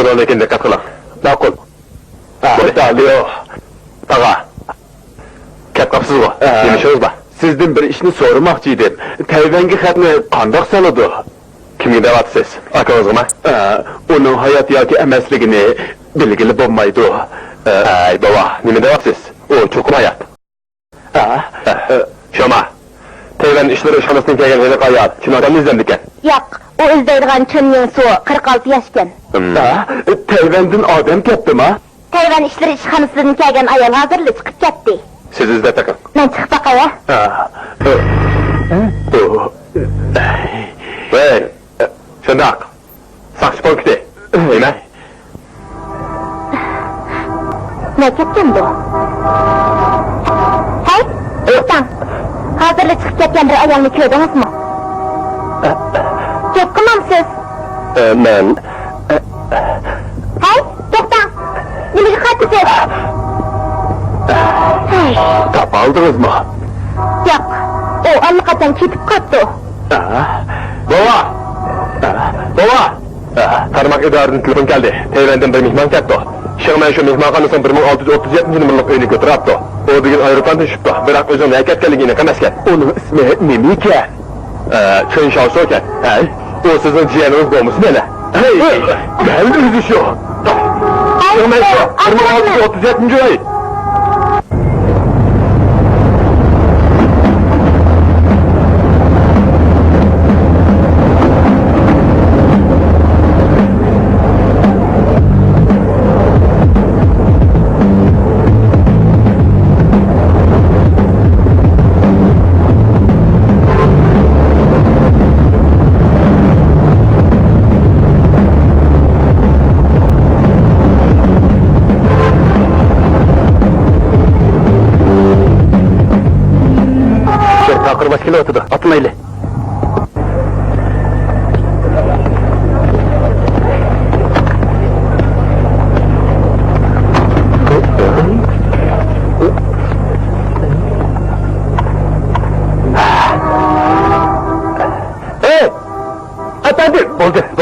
Yol ekin dikkat kılın. Makul. Dağılıyor. Dağa. Kep kapsız bu. Demişiyoruz ba. Sizden bir işini sormakçıydım. Tayvan'ga xatni qandoq saladı? Kimga devatsiz? Akanızga mı? Onun hayat yoki emasligini bilgili bo'lmaydi. Ay baba, nima devatsiz? O cho'qim hayat. Şoma. Tayvan işleri şamasından kelgan yeni hayat. Şunu adam izlendi ekan. Yo'q, u izlaydigan Chunyin Su 46 yoshgan. Tayvan'dan odam ketdimi? Tayvan ishlari ishxonasidan kelgan ayol hozirli chiqib ketdi. Siz izlab takın. Men chiqib baqay. Hey, shundoq. Saqchi punkti. Nima? Ne ketgan bu? Hey, to'xtang. Hozirli chiqib ketgan bir ayolni ko'rdingizmi? Gap qilmamsiz? Men Hey, to'xtang. Nimaga qaytdingiz? Hey, topib oldingizmi? yo'q. U allaqachon ketib qoldi. Baba! Baba! Tarmak idarının telefon geldi. Tayvan'dan bir mihman ketdi. Şıg'man şu mehmonxonasining 1637-yillik uyini ko'taribdi. O bugun aeroportdan tushibdi. Biroq o'zini haykatganligini emaskan. Uning ismi nima ekan? Chen Xiaoshu ekan. Hey, o sizning jiyaningiz bo'lmasa mana. Hey, men o'zi shu. Şıg'man shu 1637-yil. Takır başkili oturdu. Atma eli. Hey! Efendim!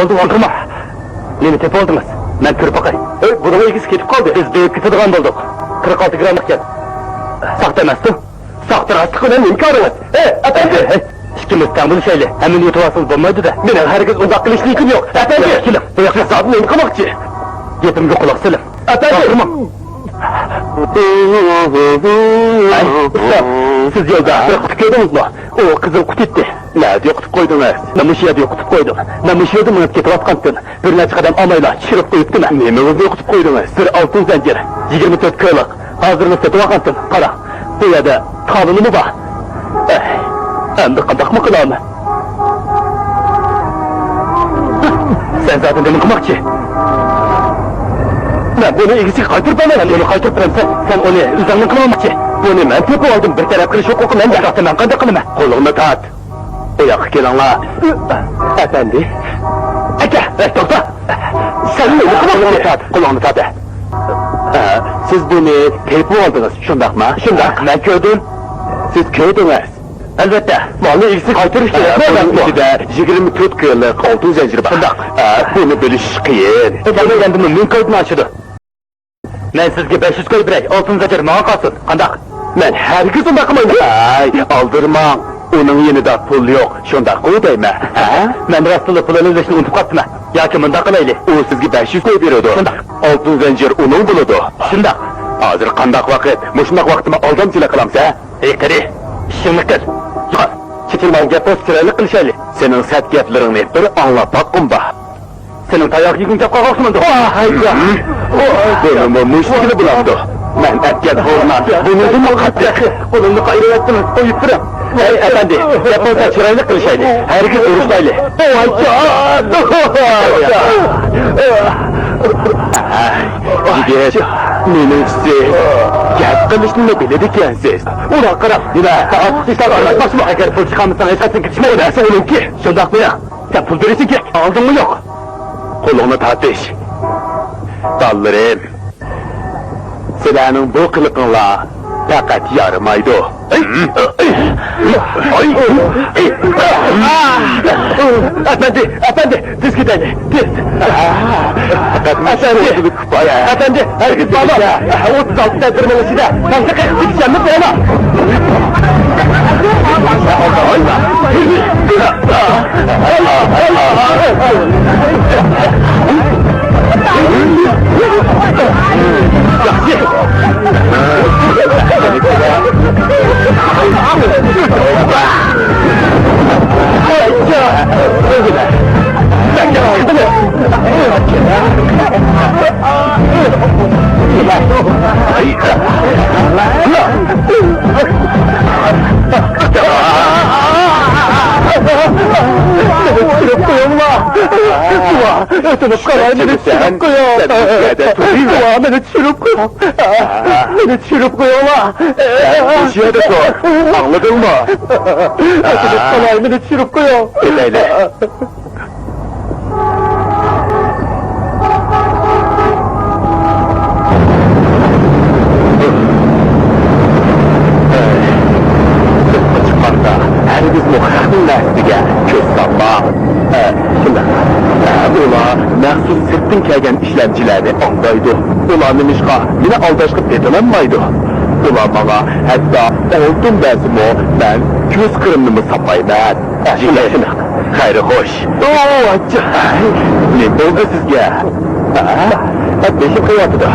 Oldu, oturma. Neni tep oldunuz? Ben kırıp bakayım. Bunun ilgisi ketip kaldı. Biz büyük kıtıdıgan bulduk. 46 gramlık gel. Sakta emasdi? Sakta rastlıkla inkarınız. Efendim! İkimizden bunu söyle. Hemen yutuvarsınız bulmaydı da. Benim herkes uzak kılışlıyım yok. Efendim! Kilim, bu yakın saatini neyim kamakçı? Yetimge kulak selim. Efendim! Ay, usta, siz yolda bir kutu koydunuz mu? O kızıl kutu etti. Nerede kutup koydunuz? Namışıya diye kutup koydum. Namışıya da mınıp ketip atkanttın. Bir neçe kadem amayla çırıp koyuptu mu? Neyimiz diye kutup koydunuz? Bir altın zincir, 24 köylik. Hazırını setip atkanttın, para. Bu yerde kanunu mu var? Hem de kandak mı kılamı? Sen zaten demin kumakçı. Ben bunu ilgisi kaytırıp ben onu kaytırıp sen onu üzerine kılamakçı. Bunu ben tepe aldım bir taraf kırış yok oku ben de zaten ben kandak kılama. Kolunu tat. Uyak gelenla. Efendi. Eke, doktor. Sen beni kumakçı. Kolunu tat. Siz bunu tepe aldınız şundak mı? Şundak. Ben gördüm. Siz gördünüz. Elbette. Vallahi ilgisi kaytırış ki. Bunun içinde 24 kıyılık altın zinciri var. Şundak. Bunu bölüş kıyın. Bana kendimi mümkün açıdı. Ben sizge 500 koy birey, altın zincir mağa kalsın. Kandak. Ben herkesin bakmayın. Ay, aldırma. Onun yenide pul yok. Şundak koy deyme. Ben rastlığı pulunu üzerine unutup kattım. Ya ki mında kılaylı. O sizge 500 koy veriyordu. Şundak. Altın zincir onun buludu. Şundak. Hazır kandak vakit. Muşundak vaktimi aldım sile kılamsa. Ekleri. İşini kır. Yukarı. Çekilmen gepos kiraylık kılışaylı. Senin set geplerini bir anlatak kumba. Senin tayak yıkın kep kalkarsın. Hayda. Bunu müşkili bulandı. Ben etken horna. Bunu mu kattı? Kolunu kayrı ettiniz. Oyup bırak. Hey efendi. Geposa kiraylık kılışaylı. Herkes oruçlaylı. Gidip minüksi. Gel kılışını biledik yani siz. Ulan kırap. Yine. İşte anlatmasın. Eğer pul çıkarmışsan esasın kırışma öderse onunki. Şundak mı ya? Sen pul verirsin ki. Aldın mı yok? Kolunu tartış. Dallarım. Selanın bu kılıkınla Fakat yaramaydı o. Efendi, diz gidelim, diz. Efendi, herkes bağlı. 36 tedbirmelisi de, ben sakın gideceğim mi böyle? Beni çürüp koyuyorlar. Bir şeye de sor. Anladın mı? Beni çürüp koyuyor. Öyle. Herkes muhakkakın lastiga köz salma. Şimdi, ular mahsus sirttin kelgen işlemcilerini anlaydı. Ularning ishqa meni aldashqib etilanmaydi. Ular bana hatta oltin bezimi ben ko'z kirimni saplayman. Shunday. Xayri xo'sh. Ne bo'ldi sizga? Beşik qo'yapti.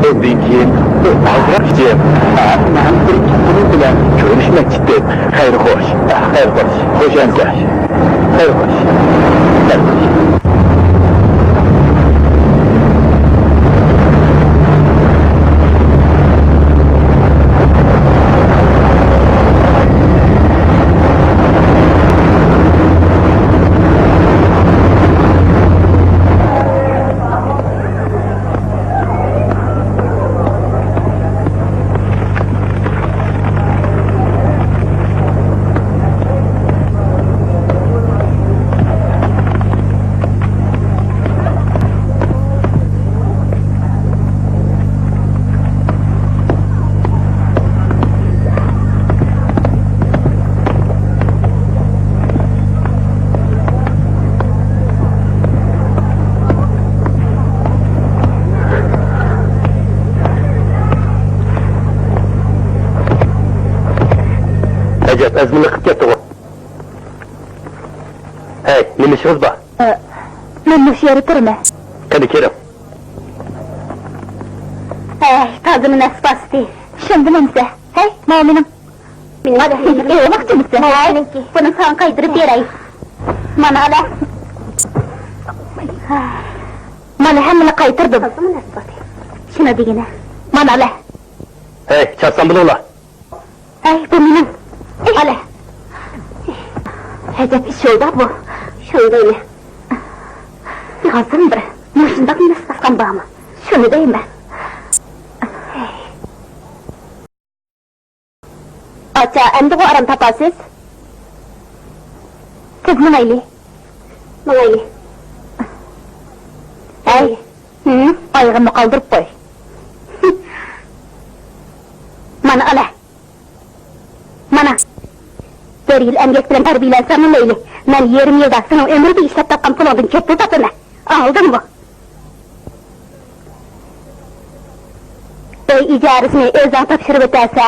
Bundan keyin azroqchim. Men bir bunun bilan ko'rishmoqchi edim. Xayri xo'sh. Xayri xo'sh. Xo'shansa. Xayri xo'sh. Xayri xo'sh. Ajab, azmini qilib ketdi u. Hey, nima ishimiz bor? Men shu yerda turman. Qani keling. Hey, tazini nasibasti. Tushundimmi? Hey, mo'minim. Mo'qchimisan? Buni sana qaytirib beray. Mana ala. Mana hammani qaytirdim. Shuna degina. Mana ala. Hey, chaqsan bilinglar. Hey, bu mening. Ala. Ajab ish oldu bu. Shundaymi? Hozir bir mushundaq nisbatan bormi? Shuni deyman. Acha, endi bu aram topasiz. Siz nimayli? Nimayli? Hey, oyog'imni qoldirib qo'y. Mana ala. Mana. Bir yil emgak bilan tarbiyalansam nimayli? Men yerim yilda sening umrida ishlab topgan pulingdan ketdi topina. Aldingmi? Ey, ijarasini o'zing topshirib o'tasa?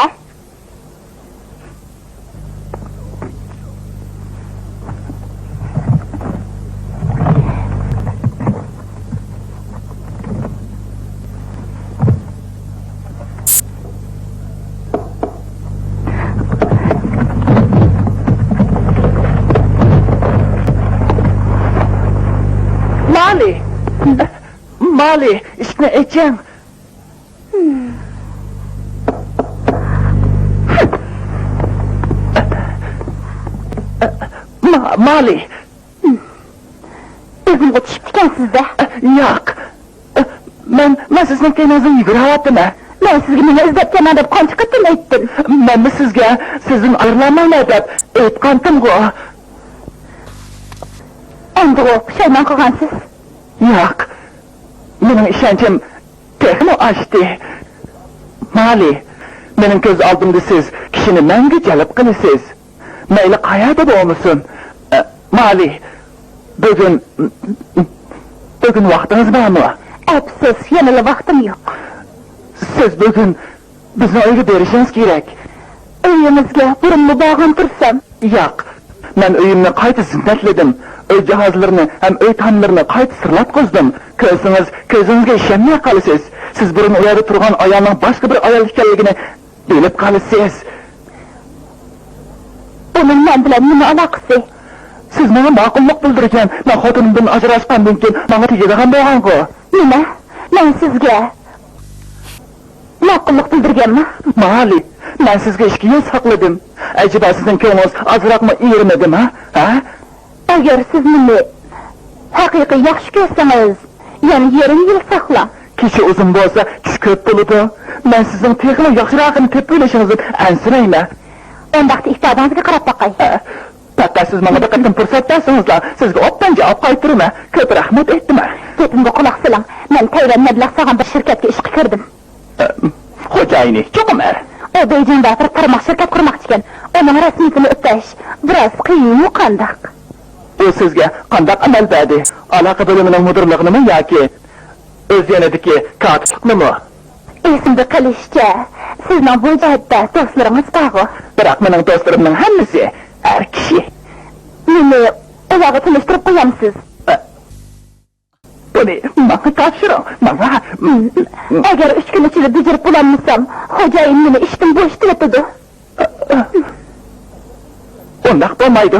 Mali, ishni aytchang. Mali. O'zim o'tishib ekansiz-da. Yo'q. Men sizning keningizga yuguryapman. Men sizga nima izlab kelman deb qancha qatim aytdim. Men sizga sizdan ayrilmayman deb aytgandim-ku. Endi o pushaymon qilgansiz. Yo'q. Mening ishonchim texmo oshdi. Mali, Mening ko'z oldimda siz kishini menga jalb qilasiz. Mayli qayerda bo'lmasin. Mali, bugun vaqtingiz bormi? Afsus, yana vaqtim yo'q. Siz bugun bizni uyga berishingiz kerak. Uyimizga burunni bog'im tursam. Yo'q. Men uyimni qayta zinnatladim. Uy jihozlarini ham uy tomlarini qayta sirlab qo'ydim. Ko'zingizga ishonmay qolasiz. Siz burun u yerda turgan ayolning boshqa bir ayol ekanligini bilib qolasiz. Uning men bilan nima aloqasi? Siz menga ma'qullik bildirgan, men xotinimdan ajrashgandan keyin menga tegadigan bo'lgan-ku. Nima? Men sizga ma'qullik bildirganmi? Mali, men sizga ishga yo'l saqladim. Acaba sizning ko'nglingiz ozroqmi ermadimi, ha? Agar siz meni haqiqiy yaxshi ko'rsangiz, yana yerim yil saqlang. Kecha uzun bo'lsa, tush ko'p bo'ladi. Men sizning texnik yaxshirog'ini tepib olishingizni ansirayman. Undaqda ifodangizga qarab boqay. Faqat siz menga bir qatim fursat bersangizlar, sizga obdan javob qaytaraman. Ko'p rahmat aytdim. Gapimga quloq soling. Men Tayvan mablag' solgan bir shirkatga ishga kirdim. Xo'jayini, cho'qimar. O Beijingda bir tarmoq shirkat qurmoqchi ekan. Uning rasmiyatini o'tash biroz qiyin qandaq. U sizga qanday amal berdi? Aloqa bo'limining mudirligini yoki o'z yanadiki katibliknimi? Esimda qilishcha, sizning bu jihatda do'stlaringiz bor. Biroq mening do'stlarimning hammasi har kishi. Meni ularga tanishtirib qo'yamsiz. Buni menga topshiring. Menga Agar 3 kun ichida bajarib bo'lolmasam, xo'jayin meni ishdan bo'shatadi. Undaq bo'lmaydi.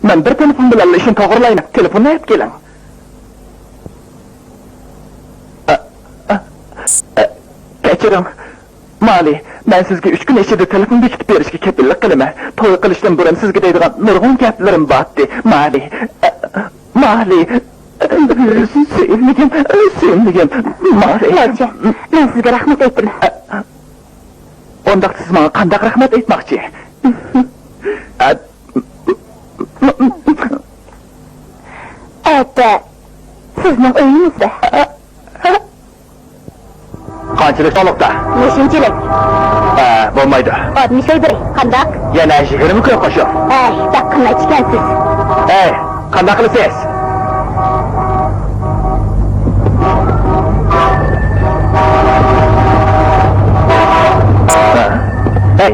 Men bir telefon bilan ishni to'g'rilayman. Telefonni olib keling. Kechiring. Mali, men sizga 3 kun ichida telefon bekitib berishga kepillik qilaman. To'y qilishdan burun sizga deydigan nurg'un gaplarim bordi. Mali. Sevimligim. Mali. Loja, men sizga rahmat aytdim. Undaq siz menga qanday rahmat aytmoqchi? Sizning uyingizda. Qanchalik soliqda? 5-chilik. Bo'lmaydi. 61. Qandaq? Yana 20 kun qo'shib. Taqqa ichgansiz. Qanday qilasiz? Hey.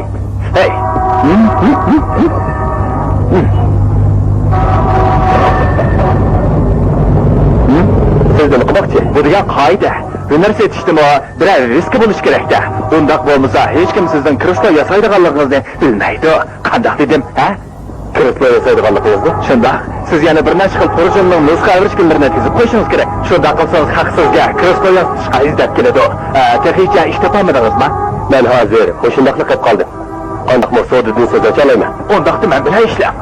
Sizga qilmoqchi. Bu degan qoida. Universitet yetişdimi, birer riski bo'lish kerak-da. Undaq bo'lmasa, hech kim sizning kristal yasaydiganligingizni bilmaydi. Qanday dedim, ha? Kristal yasaydiganligingizni? Shunda, siz yana bir nechta xil projenning nusxa avrishkinlarini tizib qo'yishingiz kerak. Shunda qilsangiz haqsizga kristal yasashga izdab keladi. Texnika ish topolmadingizmi? Men hozir qo'shindaqlik qilib qoldim. Qanday maqsadni so'z ochalayman. Undaqda men bilan ishlam.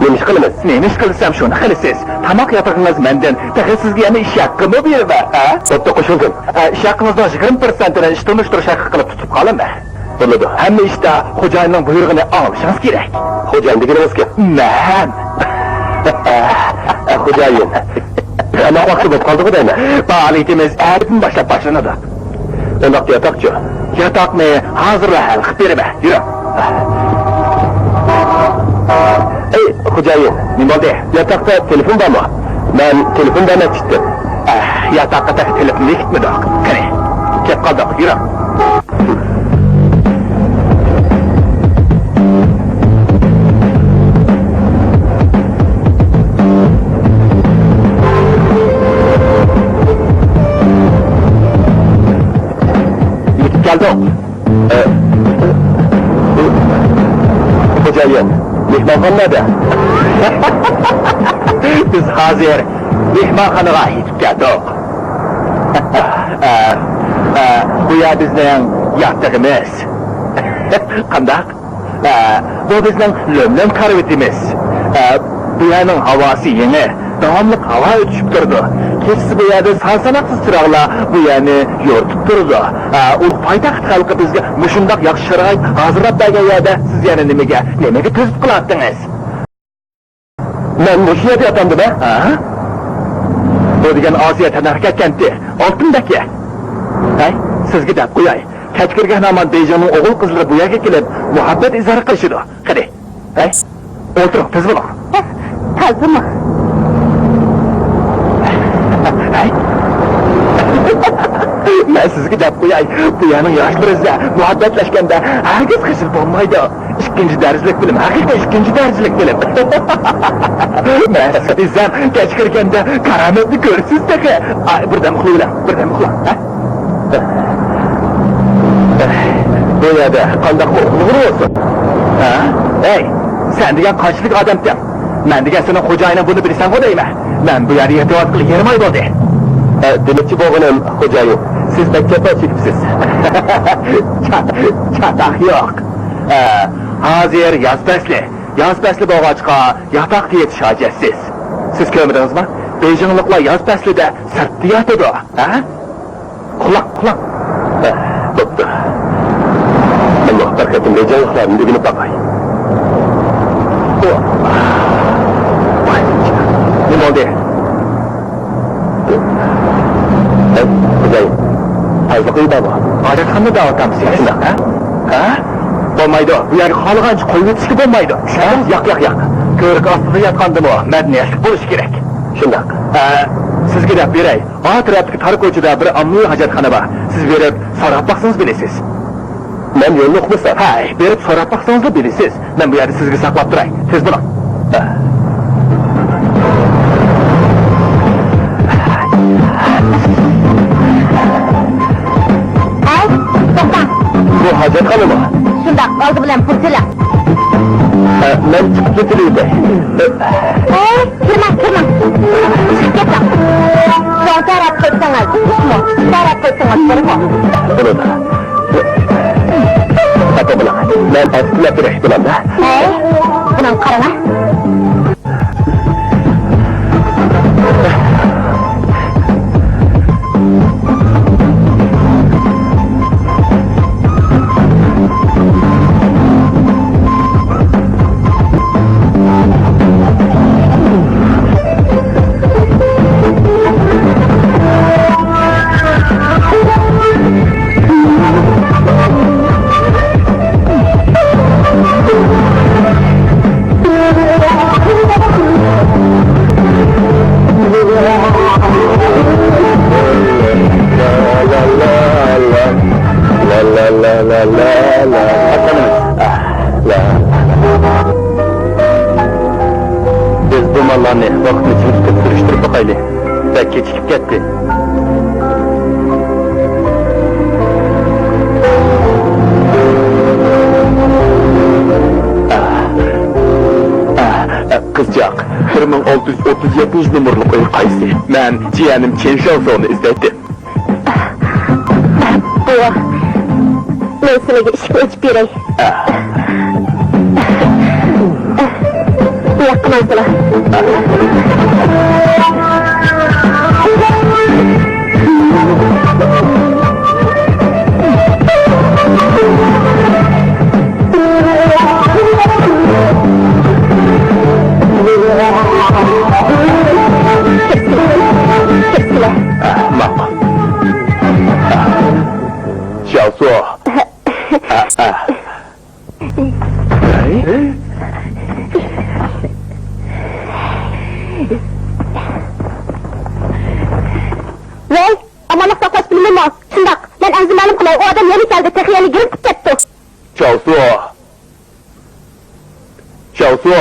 Nima ish qilamiz? Nima ish qilsam shuni qilasiz. Tamoq yapig'ingiz mendan, texnik sizga yana ish haqqimi berma, ha? To'xta qo'shildim. Ish haqqingizdan 20%ni ish tunishtirish haqqi qilib tutib qolaman. Bo'ladi. Hamma ishda xo'jayinning buyrug'ini olishingiz kerak. Xo'jayin deganingizga? Men. Xo'jayin. Ana vaqti bo'lib qoldi deyman. Faoliyatimiz erkin boshlanadi. Undaqda yotoqchi. Yotoqni hozirla hal qilib beraman. Yur. Xo'jayin, nima bo'ldi? Yotoqda telefon bormi? Men telefondan aytdim. Yotoqqa telefon bekitmadi. Qani, kelib qoldik. Yur. Geldik. Xo'jayin, mehmonxonada. Biz hozir mehmonxonaga yetib keldik. Bu yer bizning yotig'imiz. Qandaq? Bu bizning lo'mlam karavitimiz. Bu yerning havosi yangi, davomli havo o'tishib turdi. Kechasi bu yerda sansanaqsiz chiroqlar bu yerni yoritib turdi. U poytaxt xalqi bizga mushundoq yaxshi sharoit hozirlab bergan yerda siz yana nimaga to'sib qilyapsiniz? Men bu yerda yotamdim-a? Bu degan Osiyo Tanarka kenti, Oltindagi. Sizga deb qo'yay. kech kirgan aman Beyjingning o'g'il qizlari bu yerga kelib, muhabbat izhori qilishdi. Qani. Hey? O'tiring, tez bo'ling. Tazimi? Hey? Men sizga gap qo'yay. Bu yerning yoshlarida muhabbatlashganda hargiz qisil bo'lmaydi. Ikkinchi darajalik bilim, haqiqiy ikkinchi darajalik bilim. Men sizga desam, kech kirganda karamatni ko'rsiz-da. Birdan uxlaylar, birdan uxla. Bu yerda qanday uxlag'ur bo'lsin? Ha? Hey, sen degan qochlik odamsan. Men degan sening xo'jayining buni bilsan-ku deyman. Men bu yerda yetib qilib yermay bo'ldi. Demakchi bo'g'inim, xo'jayin, siz maktabga chiqibsiz. Chataq yo'q. Hozir yoz fasli bo'lg'achqa yotoqda yetish hojasiz. Siz ko'rdingizmi? Bejingliklar yoz faslida sirtda yotadi, ha? Quloq. Bo'pti. Alloh barakatin bejingliklarni degini topay. Nima bo'ldi? Xo'jayin, hozir qo'ydami? Hojatxonada davatamiz, ha? Ha? Bo'lmaydi. Bu yerga xohlagancha qo'yib o'tishga bo'lmaydi. Yo'q. Ko'rik ostida yotgandimi? Madaniyatli bo'lish kerak. Shundoq. Sizga deb beray. Atrofdagi tar ko'chada bir ommaviy hojatxona bor. Siz berib so'rab baqsangiz bilasiz. Men yo'lni o'qimasa, berib so'rab baqsangiz bilasiz. Men bu yerda sizga saqlab turay. Tez bo'ling. Bu hojatxonami? Shundoq, oldi bilan pul to'la. Men chiqib ketilaydi. Kirma. Keting. Taraf qo'ysangiz, taraf qo'ysangiz bo'ladi. Bo'ladi. Xato bo'laman. Men aslab kerak bo'lamda. Bundan qarama. Biz bu mallarni vaqtni chiqib surishtirib boqaylik. Bak kechikib ketdi. Qizchaq, 1637 nomerli qo'y qaysi? Men jiyanim Chenshovsoni izladim. Bu men sizga ishga o'tib beray. Yo'qmaysizlar. Ma'qul. Xiaosu. Voy, amallik saqlash bilmayman. Shundoq, men o'zim ma'lum qilay. U odam yana keldi, taxiyali girib ketdi. Xiaosu. Xiaosu.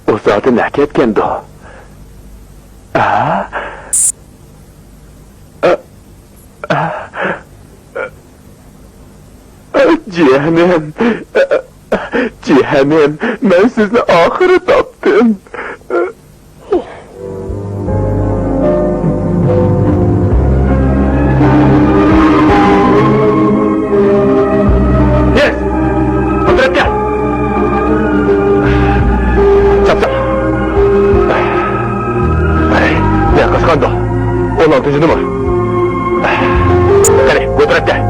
O zaten ketgandi. Cehennem, ben sizni ahiri topdim. Yes! Oturib gel! Çapsa! Ne kıskandı? 16. numara. Hadi, oturib gel!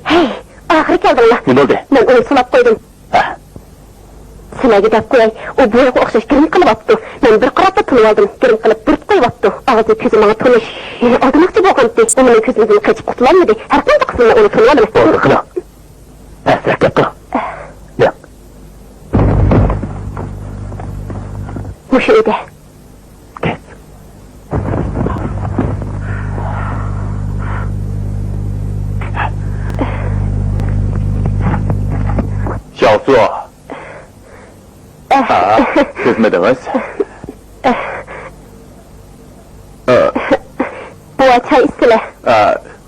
Hey, ahiri keldinglar. aldım. Gürüm kılıp bürt koyuvattu. Ağzı közü bana tanış. Aldımakçı boğandı. Onun közümüzün kaçıp kutulanmadı. Her kanca kısmına onu tanımadım. Oldu kıla. Esrek yaptı. Ya. Bu şeyde. Kes. Şahsu. Kızmadınız. Bu çay istile.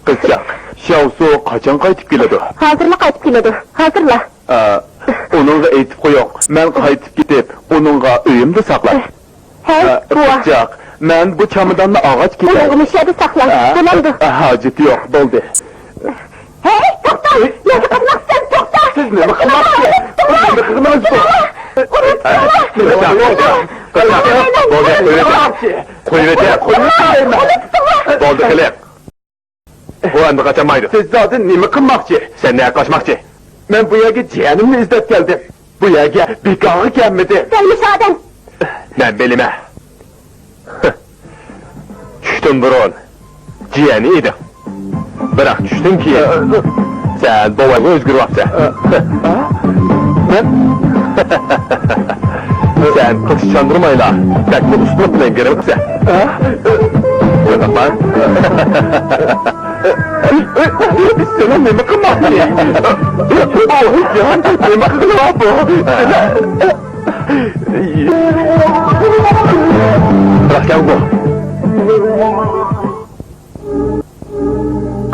Kızcak. Şahsu kaçan qaytib keladi? Hazırla qaytib keladi. Hazırla. Onunla aytib qo'ying. Men qaytib ketib, onunla uyimda saqlay. Hey, buva. Kızcak, men bu çamadanni ağaç Bunun ketay. gümüşleri saklan. Bulandı. Haceti yo'q, bo'ldi. Hey, to'xta! Nega qilmoqsan? To'xta! Siz nima qilmoqchi? Nima qilmoqchi? Bo'ldi, qilib. Bu endi qachamaydi. Siz zodi nima qilmoqchi? Sen nega qochmoqchi? Men bu yerga jiyanimni izlab keldim. Bu yerga bekorga kelmadim. Gelmiş adam. Men bilime. Tushdim burun. Jiyani edi. Biroq tushdimki, sen bobongga o'zgaryapsan. Men sen qiz chandırmayla, takma uslub bilan beribsan. Qo'yman. Sen nima qilmoqchi? Oyijon, nima qilyapti? Bırak bu.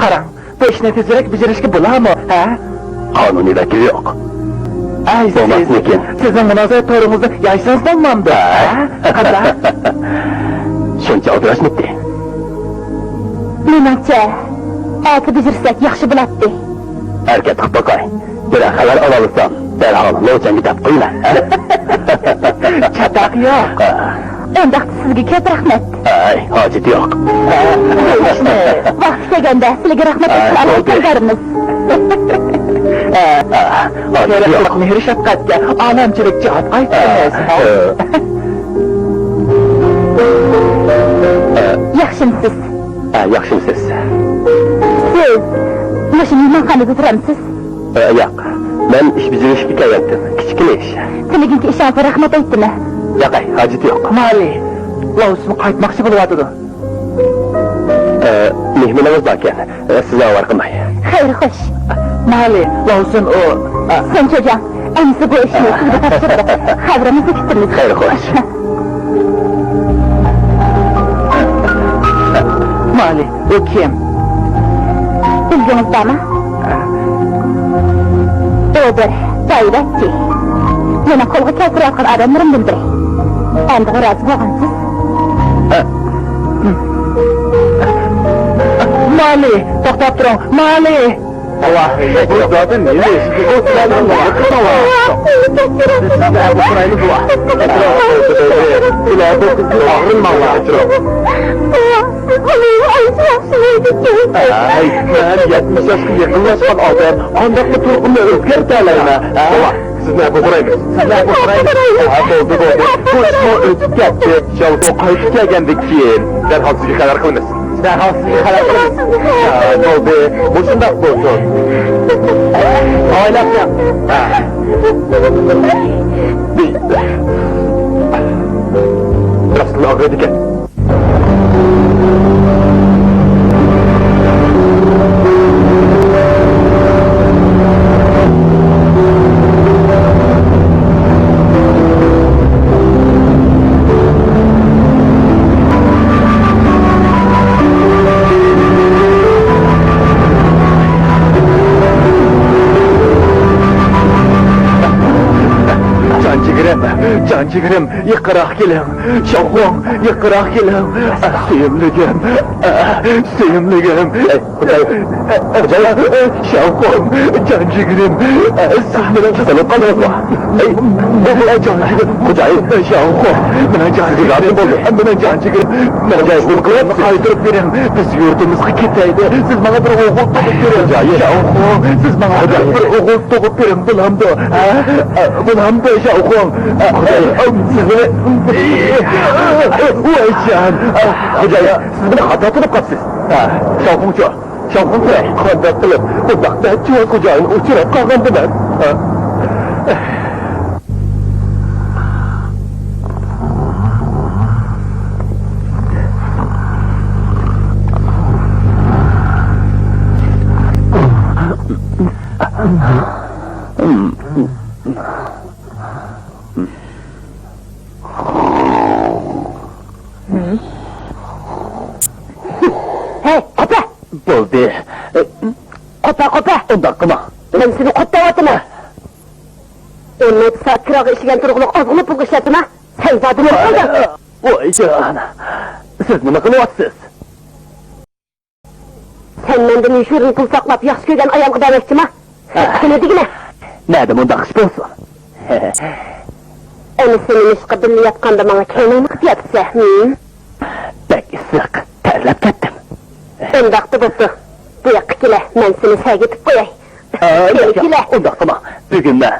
Qarang, bu ishni tezroq bajarishga bo'ladimi, ha? Qonuniy vakili yo'q. Ay, Bo'lmasmikin. sizning munosabat to'g'ringizni yashirsangiz bo'lmamdi, ha? Qanday? Shuncha o'tirishmidi. Menimcha, ati bijirsak yaxshi bo'ladi. Harakat qilib boqay. Bir xabar ola olsam, darhol lo'changa tap qo'yinglar. Chataq yo'q. Unda sizga ko'p rahmat. Ay, hojati yo'q. Vaqti kelganda sizga rahmat aytganlarimiz. Hojati yo'q. Mehr shafqatga olamchilik jihat qaytamiz. Yaxshimisiz? Yaxshimisiz? Siz mashina mehmonxonada turamsiz? Yo'q. Men ish bajarishga kelyaptim. Kichkina ish. Sizga ishonsa rahmat aytdimi? Yo'q, hojati yo'q. Mali, Lausmi qaytmoqchi bo'lyapti. Mehmonimiz bor ekan. Siz avval qilmay. Xayr, xo'sh. Mali, Lausun o... Sen çocuğum, emsi bu işini sizga topshirdi. Xabrimizni kutdingiz. Xayr, xo'sh. Mali, o kim? Bilgingizdami? O bir da'vatchi. Meni qo'lga keltirayotgan odamlarimdan biri. Endi rozi bo'lgansiz? Mali, to'xtab turing, Mali! Allah, bu zaten neymiş? O silahdan ne yapıyor? Sizler bu sıraylı dua. Silahı bu kızı ağrınma Allah'a etraf. Ay, ben 70 yaşlı yakınlaşkan adam, ancak bu turkumla özgerterlerine. Sizler bu sıraylı. Sizler bu sıraylı. Oldu. Bu işime ötüp gitti. Şalko kayıp gelgendik ki. Derhal sizi kadar kılınız. Derhal sizi kadar kılınız. Oldu. Boşunda olsun. Ailem ya. Biraz daha ödedik et. Cancıgırım, yıkırak gelim. Şahım, yıkırak gelim. Suyumlugum, suyumlugum. Şahım, cancıgırım. Sahneler kısalıp kalırsa. Bana cancıgırım. Hocayı, şahım. Bana cancıgırım oldu. Bana cancıgırım. Bana cancıgırım kılıp kaydırıp verin. Biz yurdumuzga ketaydi. Siz bana bir oğul tokup verin. Şahım, siz bana bir oğul tokup verin. Bulamdı. Bulamdı şahım. siz beni... Vaycan! Hocam, siz beni hata qilib qapsiz. Shavqunchi, qanday qilib bu vaqtda Jo'ra xo'jayini uchrab qolgandiman. Hey, qo'pa! Bo'ldi. Qo'pa! Undoq qilma. Men seni qo'tayapman. 10 soat kirog'i ishigan turg'uliq ozg'ini pulga ishlatma. Sen zodini qo'yding. Voyjon! Siz nima qilyapsiz? Sen mendan yushurini pul saqlab yaxshi ko'rgan ayolga bermoqchimi? Tushunadingmi? Nada bundoq ish bo'lsin? Endi seni ishqa bilayotganda menga kaynini qilyapsa. Bek issiq, tayyorlab ketdim. Undaqda bo'pti. Bu yoqqa kela, men seni sag'itib qo'yay. Kela. Undoq qilma. Bugun men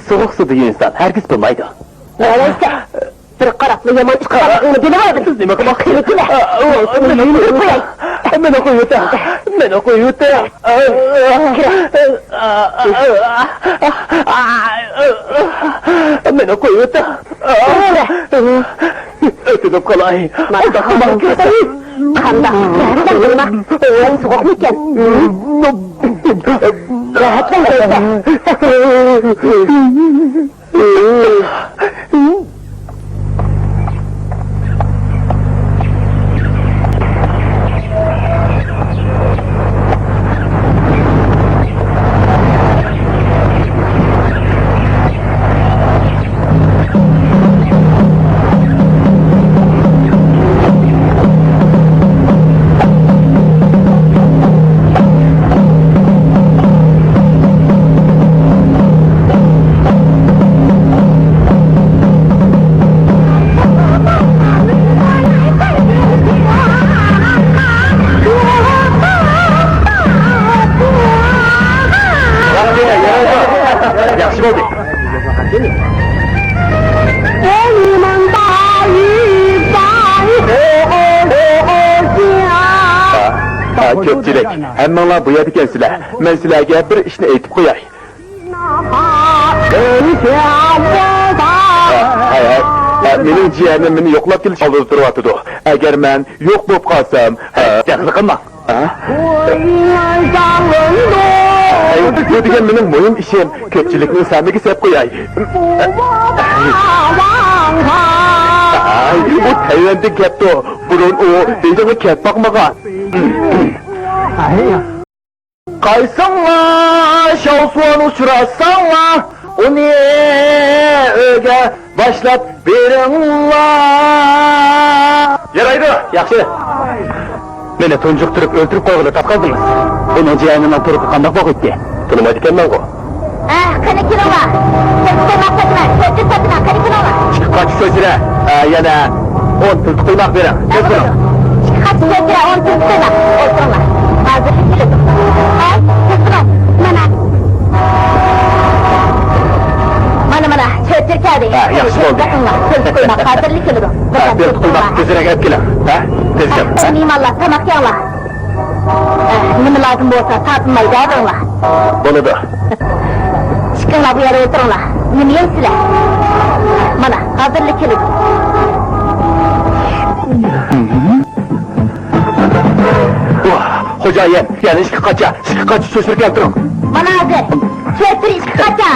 sovuq suvda yuvinsam hargiz bo'lmaydi. Neyse. Bir qaraqlı yaman iş qaraqlığını bilip aldın. Siz nima qilmoqchisiz? Seni yürüyüp qo'yay. Meni qo'yuta. Meni qo'yuta. Meni qo'yuta. O'tib qolay. Qandoq nima? O'yin sovuqmikan? Rahatlan qo'ysa. Yaxshi bo'ldi. Ko'pchilik, hammanglar bu yerda ekansizlar. Men sizlarga bir ishni aytib qo'yay. Mening jiyanim meni yo'qlab kelish oldida turyapti. Agar men yo'q bo'lib qolsam, jahl qilma. Bu degan mening muhim ishim. Ko'pchilikning samiga sep qo'yay. Bu Tayvanda ketdi. Burun u deydiga ket boqmagan. Qaysanglar, şavsuan uçurasanglar, uni öge başlap beringlar. Yaraydı, yaxshi. Meni tunjuqtirib o'ltirib qo'yg'ili topqazdingiz. Buni jiyanimdan turib qandoq bo'libdi? Turmaydi ekanman-ku. Qani kiloga. Sen maqsadma, qani kiloga. Chiqib qoch so'zira. Yana 10 pul qo'ymoq bering. Chiqib qoch so'zira 10 pul qo'ymoq. O'tirma. Hozir kelib. Mana, cho'tir keldi. Yaxshi bo'ldi. Pul qo'ymoq hozirlik keladi. Bir qo'ymoq tezroq olib keling. Tezroq. Neymallah, tamaq yanglar. Nima lazım bo'lsa, topmay davringlar. Bo'ladi. Chiqinglar bu yerda o'tiringlar. Nima yeysizlar? Mana, hozirlik keladi. Xo'jayin, yana ishga qocha cho'shirib keltiring. Mana hozir, cho'tir ishga qocha.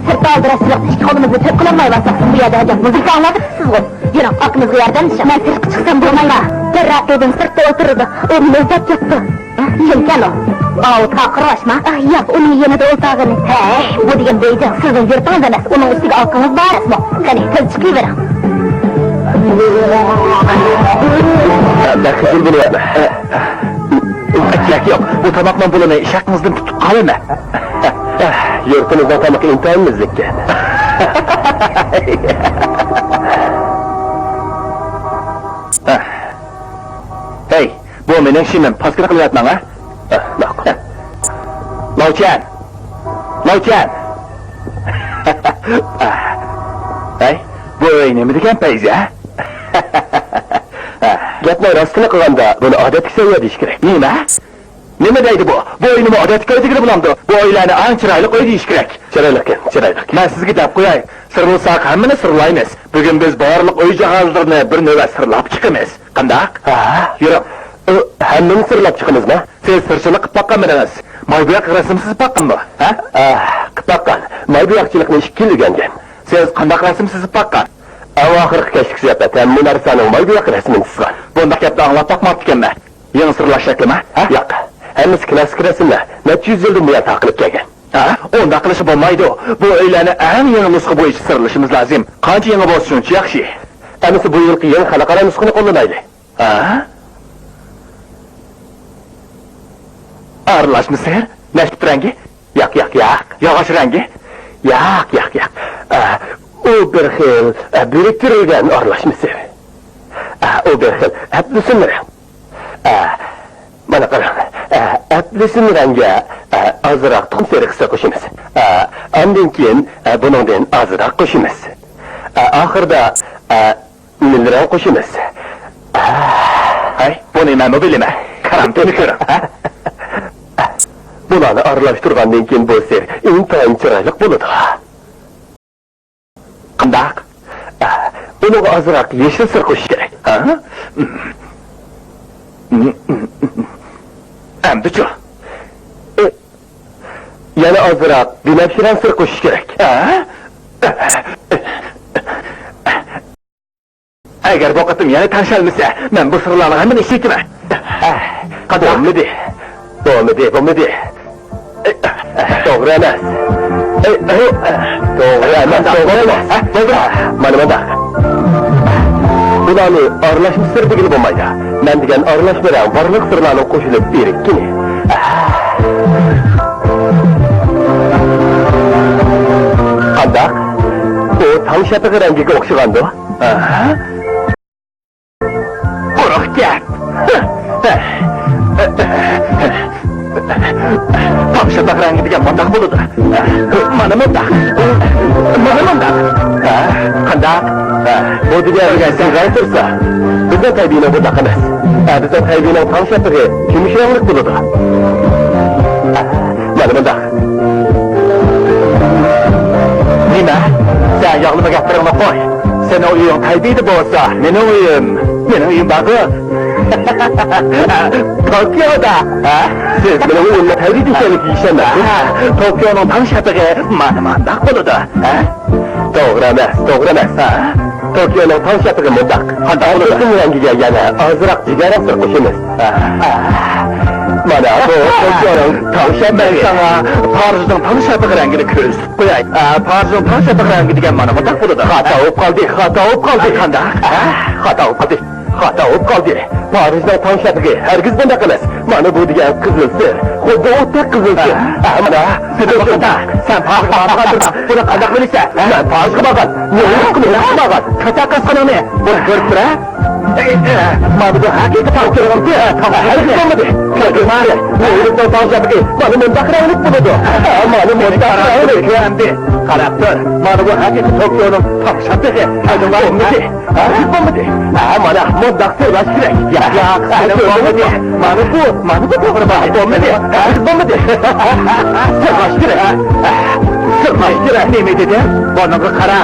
Sirtda oldirasizlar, ishga qo'limizni to'p qilolmayapsiz. Bu yerda hajat muzika angladingizmi? Yura, oqimizga yordamlashing. Men sirtga chiqsam bo'lmaydi. Bir raqibim sirtda o'tirdi, o'rnini o'zab ketdi. Kimkan o? Taqirlashma. Yo'q, uning yanida o'rtog'ini. Bu degan beyjan sizning yurtingiz emas, uning ustiga oqingiz bor emasmi? Qani, til chiqavering. Ben kızıl bunu yapma. Yok, bu tabakla bulunu şaklınızdan tutup kalır mı? Yurtunuzdan tabak imtihanınızlıktı. Hey, bu benim şimdim, paskına kılıp yatman ha? Bak. Lavçan, Maychan. Ay, bu o'y nima degan payza? Gapni rostini qilganda buni odatga sayyor deyish kerak. Nima deydi bu? Bu o'y nima odatga kiradigan bo'lamdi? Bu o'ylarni ang chiroyli qo'y deyish kerak. Chiroyli ekan, chiroyli. Men sizga deb qo'yay. Sirlsak hammani sirlaymiz. Bugun biz barliq o'y jihozlarini bir navbat sirlab chiqamiz. Qandaq? Yurib. Hammani sirlab chiqamizmi? Siz sirchilik qilib boqqanmisiz? Maybuyoq rasmsiz boqqanmi? Qilib boqqan. Maybuyoqchilikni 2 yil o'rgangan. Siz qandaq rasmsiz boqqan? Oxirgi kashf ziyafat hamma narsaning maybuyoq rasmini chizgan. Bundaq gapni anglab boqmoqdi ekanman. Yangi sirlash shaklimi? Yo'q. Hammasi klassik rasmlar. Necha yuz yildan buyon taqilib kelgan. Unda qilish bo'lmaydi. Bu o'ylarni eng yangi nusxa bo'yicha sirlashimiz lozim. Qancha yangi bo'lsa shuncha yaxshi. Ammo bu yilgi yangi xalqaro nusxani qo'llanaylik. Aralashma ser? Neft rangi? Yo'q. Yog'och rangi? Yo'q. U bir xil biriktirilgan aralashmasi. U bir xil aplisin rang. Mana qarang. Aplisin rangga azroq tuxum serixsi qo'shamiz. Undan keyin buningdan azroq qo'shamiz. Oxirida milrang qo'shamiz. Hay, buni men bilaman. Karamtini ko'ring. Bularni aralashtirgandan keyin bu ser intayin chiroyli bo'ladi. Qandaq? Uning azroq yashil sir qo'shish kerak. Endi-chi? Yana azroq binafshiran sir qo'shish kerak. Agar bu qatim yana tanishalmasa, men bu sirlarni hammani eshitaman. Qadamlidi. Bo'lmadi. To'g'ri emas. To'g'ri emas. Mana bunda. Bularni aralashma sir degani bo'lmaydi. Men degan aralashmadan barliq sirlarni qo'shilib berikkini. Qandaq? Bu tang shapig'i rangiga o'xshagandi. Quruq gap. Tavşatak rangi degan bundoq bo'ladi. Mana bundoq. Qandaq? Bu degan siz tursa, bizning tabiiyni bundoq emas. Bizning tabiiyning tang shapig'i kumush rangli bo'ladi. Mana bundoq. Nima? Sen yog'lama gaplarimni qo'y. Sen o'ying tabiiyda bo'lsa, meni o'yim baqi. Tokyoda, siz meni o'yinni tabiiy ekanligiga ishonasiz. Tokyoning tang shapig'i mana bundoq bo'ladi. To'g'ri emas. Tokyoning tang shapig'i bundoq. Qanday rangiga yana ozroq jigarrang sir qo'shamiz. Mana bu Tokyoning tang shapig'i. Sana Parijning tang shapig'i rangini ko'rsatib qo'yay. Parijning tang shapig'i rangi degan mana bundoq bo'ladi. Xato bo'lib qoldi. Qanday? Xato bo'lib qoldi. Parijning tang shapig'i hargiz bundoq emas. Mana bu degan qizil sir. Xuddi o'tda qizil sir. Mana sen Parijga borgandirsan, buni qanday bilasan? men Parijga borgan. Nima Qata qasqanini buni ko'rib tura. Mana bu haqiqiy Tokyoning hargiz bo'lmadi. Parijning tang shapig'i mana bundoq rangli bo'ladi. Mana bundoq rangli. Qarab tur. Mana bu haqiqiy Tokyoning tang shapig'i. Bo'lmadi. Mana bundoq sirlash kerak. Mana bu to'g'ri bo'lmadi. Sirlash kerak. Nima dedi? Buni qara.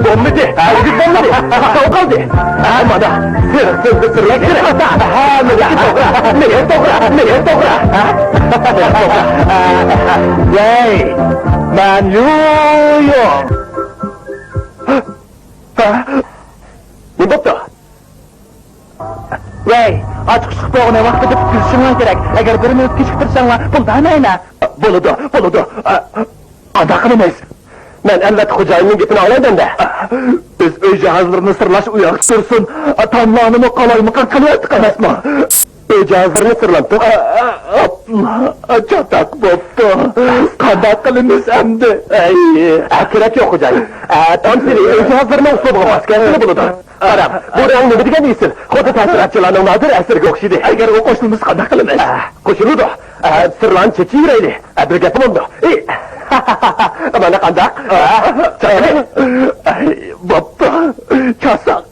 Bo'lmadi. Xato qildi. Mana sirlash kerak. Nega to'g'ri. Yey, men yo'q. Ne bo'pti? Yey, ochiq chiqib bo'lgan vaqtida tutilishing kerak. Agar bir minut kechiktirsanglar, bundan ayna. Bo'ladi. Qanday qilamiz? Men albatta xo'jayinning gapini olaman-da. Biz uy jihozlarini sirlash u yoqda tursin. Tanlovni qalaymaqan qilyapti emasmi? Uy jihozlarini sirlabdi. Chatak bo'pti. Qanday qilamiz endi? Kerak yo'q xo'jayin. Tomsiri uy jihozlarini usuliga bosgancha bo'ladi. Qarab, bu rang nima degan deysiz? Xuddi ta'sirotchilarning nodir asiriga o'xshaydi. Agar u qo'shilmasa qanday qilamiz? Qo'shiladi. Sırlan çekiyoreyli. Bir gapim oldu. Bana kandak. Çakali. Bappa. Kasak.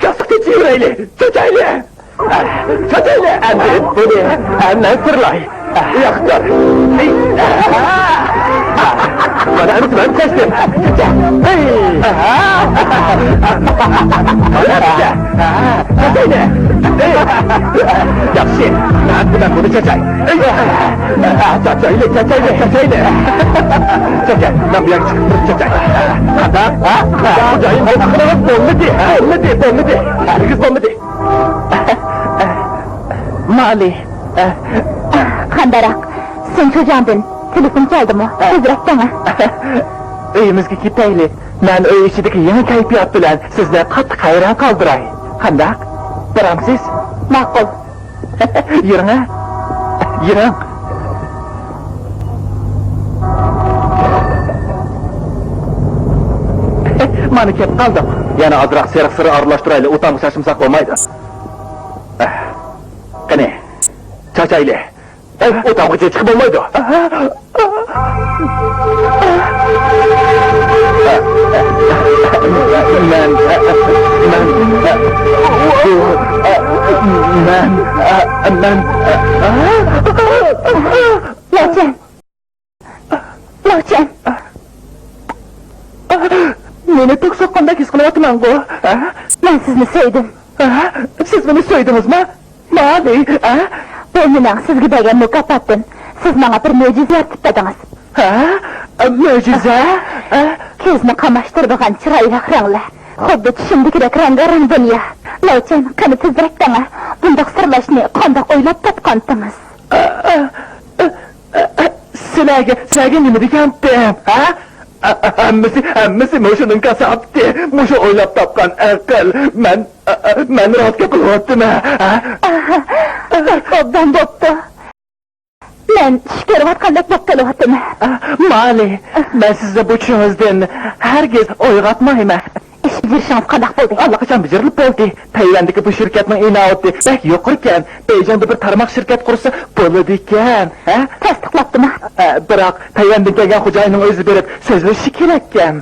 Kasak çekiyoreyli. Çakali. Çakali. Emret bunu. Hemen sırlay. Yaktır. Bana unutmam seçtim. Çakali. Yaxshi, ben bunu çekeceğim. Çekeceğim. Çekeceğim, ben bir yer çıkıp çekeceğim. Çekeceğim, bomba. Herkes bomba. Mali. Kandarak, sen çocuğundun. Telefon geldi mi? Tezrek deme. Uyumuzga ketaylik. Men uy ichidagi yangi kayfiyat bilan sizni qattiq hayron qoldiray. Qandaq? Biramsiz? Ma'qul. Yuring ha. Yuring. Mana kelib qoldim. Yana ozroq seriq siri aralashtiraylik, o'tamiz shashimsaq bo'lmaydi. Qani, chachayli. O'tamga chiqib bo'lmaydi. Lochan. Meni tok soqqandek his qilyapman-ku. Ben sizni sevdim. Siz meni so'ydingizmi? Mali, Bu mening sizga bergan mukofotim. Siz menga bir mo'jiza yaratdingiz. Mo'jiza? Ko'zni qamashtiradigan chiroyli ranglar. Xuddi tushimdagidek rang-rang dunyo. Lochan, qani tezroq dema. Bundoq sirlashni qanday o'ylab topqandingiz? Sizlarga nima degandim? Hammasi mushuning kasabdi. Mushu o'ylab topgan aql. Men rost gapiryaptimi? Obdan bo'pti. Men tush ko'rayotgandek bo'lib qelyaptim. Mali, men sizni bu tushingizdan hargiz o'yg'otmayman. Ish bilishingiz qanday bo'ldi? Allaqachon bajarilib bo'ldi. Tayvandagi bu shirkatning innovati bak yo'q ekan. Beijingda bir tarmoq shirkat qursa bo'ladi ekan. Tasdiqlabdimi? Biroq Tayvandan kelgan xo'jayinning o'zi berib so'zlashi kerak ekan.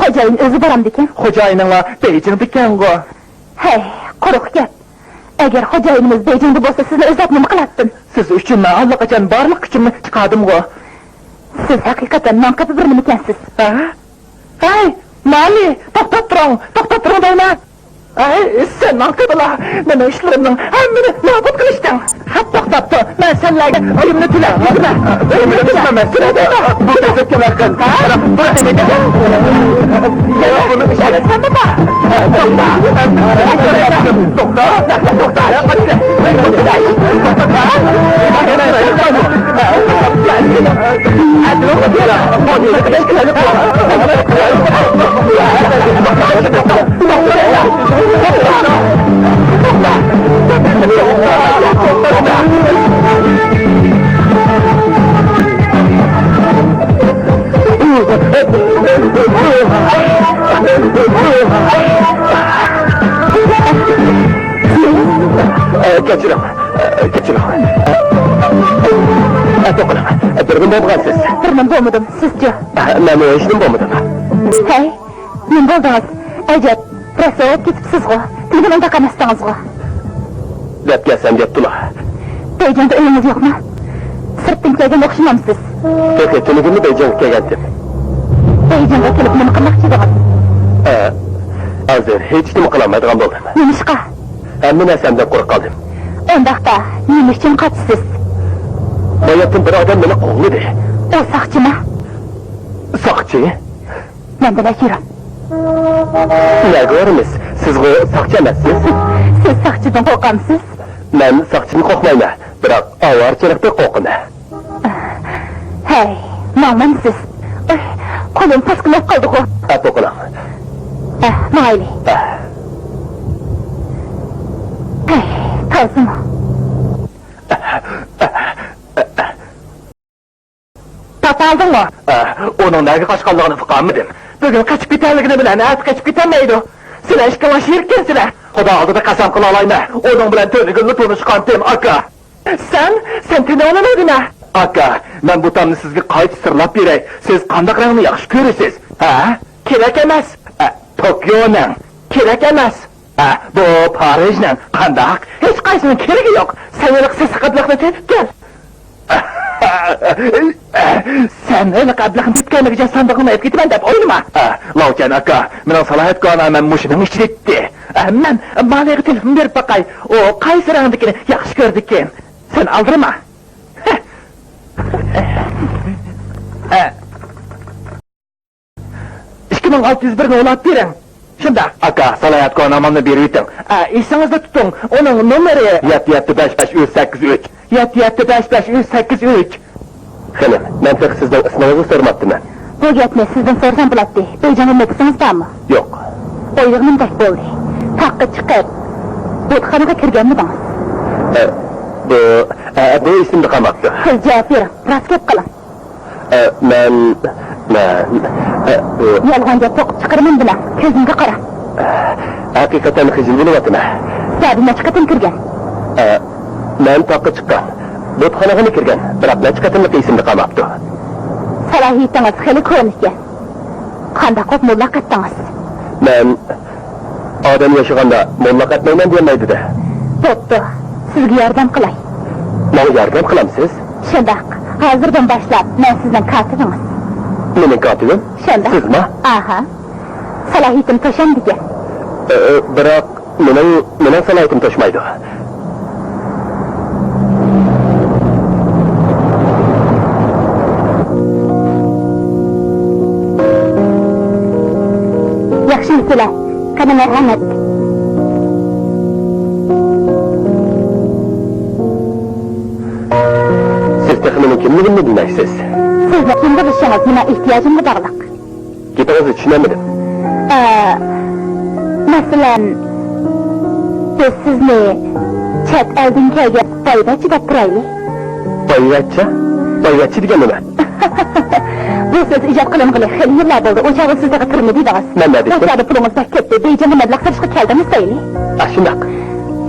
Xo'jayin o'zi boramdikan? Xo'jayining Beijingda ekan-ku. Hey, quruq gap. Agar xo'jayinimiz Beijingda bo'lsa, sizni o'zlab nima qilasdim? Siz uchun men allaqachon barliq kuchimni chiqardim-ku. Siz haqiqatan manqaba bir nima ekansiz. Hey, Mali, to'xtab turing deyman. Sen manqabalar, nima ishlarimning hammani nobud qilishding. To'xtab tur, men senlarga uyimni tilab, uyimni tilaman. Bu tezakkalar qil. Buni ishlatsanmi? Kaçırım. To'qinam. Birmin bo'lgansiz. Birmin bo'lmadim, sizchi? Men o'yishdim bo'lmadim. Hey, men bo'ldingiz. Ajab, rasot ketibsiz-ku. Telefonda qanasdingiz-ku. Deb kelsam debdilar. Beijingda uyingiz yo'qmi? Sirtdan kelgan o'xshamamsiz. To'xta, tunigimni Beijingga kelgandim. Beijingga kelib nima qilmoqchi edingiz? Hozir hech nima qilolmaydigan bo'ldim. Nemishqa? Hamma narsamdan qo'rqib qoldim. Undaqda nima uchun qochsiz? Boyatdan bir odam meni qovladi. U soqchimi? Soqchi? Men bilan yuring. Nagorimiz, siz soqchi emassiz? Siz soqchidan qo'rqamsiz? Men soqchini qo'rqmayman, biroq ovarchilikdan qo'rqaman. Hey, ma'lumsiz. Qo'lim pasqilab qoldi-ku. To'qinam. Mayli. Hey, tozimi? Topaldingmi? Uning nega qochganligini uqolmadim. Bugun qochib ketganligini bilan qochib ketolmaydi. Sizlar ishqilashib yurgansizlar. Xudo oldida qasam qila olayman. Uning bilan to'ligimni tunishqandim, aka. Sen tini olamadın ha? Aka, ben bu tamni sizga qayta sirlab beray. Siz qandaq rangni yaxshi ko'rasiz? Ha? Kerak emas. Tokyoning. Kerak emas. Bu Parijning. Qandaq? Hech qaysinin keragi yo'q. Sen iliqsiz qadliqni tepib kel. Sen iliq qadliqni tepganligicha sandiqni olib ketaman deb o'ylama. Lovchan aka, mening salohiyatgonim men mushuning ichida etdi. Men Maliyaga telefon berib baqay. O qaysi rangnikini yaxshi ko'rdi ekan. Sen aldirma. 2601 ni olab bering. Shunda aka, salohiyatgonomni berib o'ting. Esingizda tuting, uning nomeri 775583. 775583. Xanim, men sizdan ismingizni so'rmabdiman. Bu gapni sizdan so'rsam bo'ladi. Bejon emasingizmi? Yo'q. O'yig'imdek bo'ldi. Taqqa chiqib, butxonaga kirganmidingiz? Bu isimni qamoqda. Siz javob bering, rost gap qiling. Men Yolg'on gap to'qib chiqarman bilan, ko'zimga qara. Haqiqatan xijil bo'lyapman. Sabi necha qatim kirgan? Men taqqa chiqqan. Butxonaga kirgan. Biroq necha qatimlik isimni qamoqda. Salohiyatingiz xeli ko'rinishgan. Qanday qilib mulla qatdingiz? Men odam yashaganda mulla qatmayman demaydi-da. Bo'pti. Sizga yordam qilay. Menga yordam qilamsiz? Shundaq. Hozirdan boshlab men sizdan katibingiz. Mening katibim? Shundaq. Sizmi? Aha. Salohiyatim to'shamdiga. Biroq mening salohiyatim to'shmaydi. Yaxshiliklar. Qani marhamat. Siz texniğinin kimligini bilmeysiz. Sizni kim bilishingiz nima ehtiyojimga bog'liq. Gapingizni tushunmadim. Masalan, biz sizni chet eldan kelgan boyvachcha deb turaylik. Boyvachcha? Boyvachcha degan nima? Bu so'z ijod qilingani xeyli yillar bo'ldi. O'chog'i sizga turmadingiz. Men nima dedim? Sizlarga pulingiz ketdi. Bejama mablag' sarflashga keldingiz deylik. Shundoq.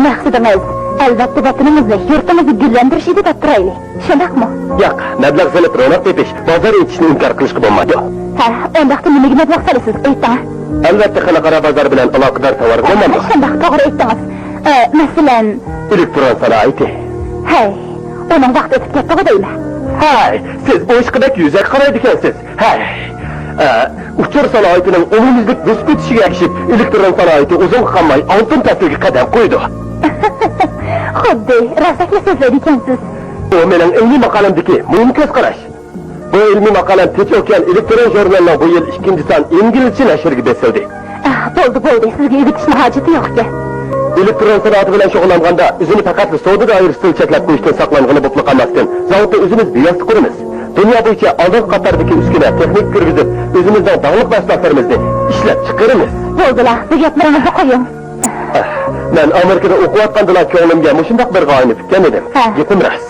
Maqsadimiz albatta vatanimizni, yurtimizni gullantirish edi deb turaylik. Shundaqmi? Yo'q, mablag' solib ro'naq tepish, bozor etishni inkor qilishga bo'lmaydi. Ha, undaqda nimaga mablag' solasiz? Ayting. Albatta xalqaro bozor bilan aloqador tovar bo'lmaydi. Shundaq, to'g'ri aytdingiz. Masalan, elektron sanoati. hey, uning vaqti o'tib ketdi deyman. Hay, siz bu ishqidek yuzak qaraydi ekansiz. Hay. Uchur sanoatining umumyuzlik bosib ketishiga erishib, elektron sanoati uzun qolmay oltin tasliga qadam qo'ydi. Xuddi rostakla so'zlaydi ekansiz. Bu mening ilmiy maqolamdagi muhim ko'z qarash. Bu ilmiy maqolam Tinch okean elektron jurnalining bu yil 2-son inglizcha nashrga berildi. Bo'ldi, sizga evitishni hojati yo'q-ku. Elektron sanoati bilan shug'ullanganda o'zini faqat savdo doirasida cheklab qo'yishdan saqlanganini bo'pli qolmasdan, zavodda o'zimiz biyos quramiz. Dunyo bo'yicha oldin qatordagi uskuna texnik kirgizib, o'zimizning dog'liq mahsulotlarimizni ishlab chiqaramiz. Bo'ldilar, bu gaplaringizni qo'ying. Men Amerikada o'qiyotgandalar ko'nglimga mushundaq bir g'oyani tutgan edim. Gapim rost.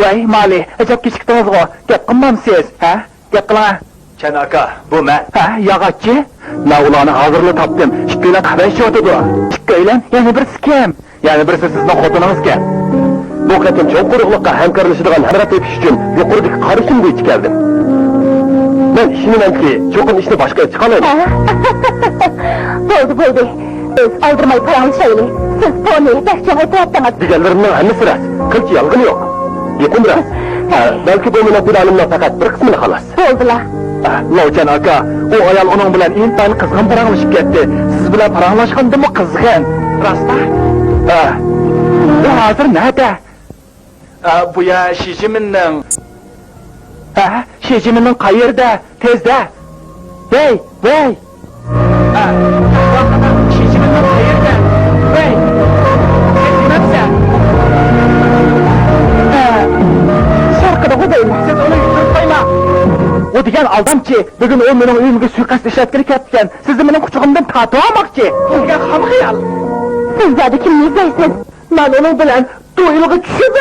Voy, Mali, ajab kechikdingiz-ku. Gap qilmamsiz, ha? Gap qiling. Chan aka, bu men. Ha, yog'ochchi? Men ularni hozirla topdim. Ikkilan qanday o'tadi? Ikkilan, yana birisi kim? Yana birisi sizning xotiningiz-ku. Bu qatim cho'q quruqliqqa hamkorlashadigan hamra tepish uchun yuqoridagi qarishim bo'yicha keldim. Men ishonamanki, cho'qim ishni boshqa chiqalaydi. Bo'ldi. Biz oldirmay paranglashaylik. Siz buni yaxshi aytyapsınız. Deganlarimning hammasi rost. Qilchi yolg'on yo'q. Gapim rost. Balki bu mening planimning faqat bir qismini xolos. Bo'ldilar. Lovchan aka, u ayol uning bilan intayin qizg'in paranglashib ketdi. Siz bilan paranglashgandimi qizg'in? Rostmi? Bu hozir nada? Bu ya Shijiminning. Shijiminning qayerda? Tezda. Hey! Shijiminning qayerda? Hey! Nima? Sharqida qo'ymayman. Siz uni yutib qo'yma. O degan aldamchi, bugun u mening uyimga suiqasd ishlatgani ketgan. Sizni mening quchog'imdan tortib olmoqchi. Bunga ham xayol. Siz zodi kimni izlaysiz? Men uning bilan to'yilga tushdim.